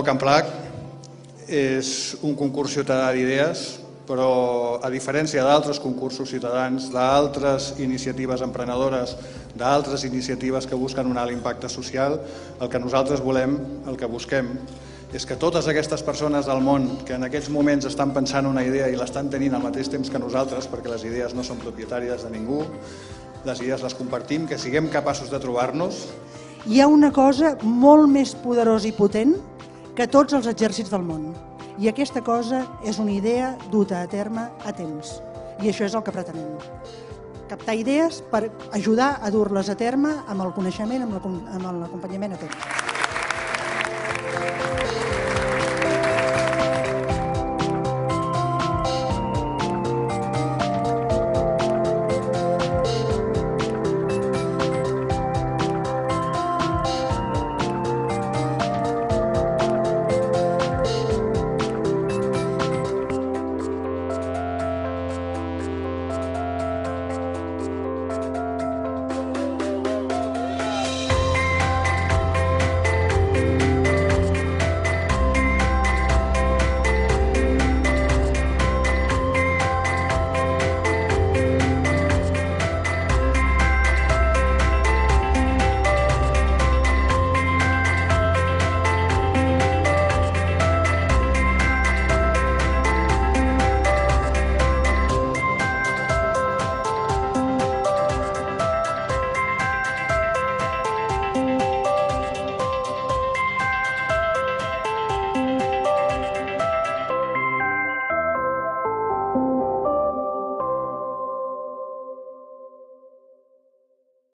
Walk and Plug és un concurs ciutadà d'idees, però a diferència d'altres concursos ciutadans, d'altres iniciatives emprenedores, d'altres iniciatives que busquen un alt impacte social, el que nosaltres volem, el que busquem, és que totes aquestes persones del món que en aquests moments estan pensant una idea i l'estan tenint al mateix temps que nosaltres, perquè les idees no són propietàries de ningú, les idees les compartim, que siguem capaços de trobar-nos. Hi ha una cosa molt més poderosa i potent que tots els exèrcits del món. I aquesta cosa és una idea duta a terme a temps. I això és el que pretenem. Captar idees per ajudar a dur-les a terme amb el coneixement, amb l'acompanyament a temps.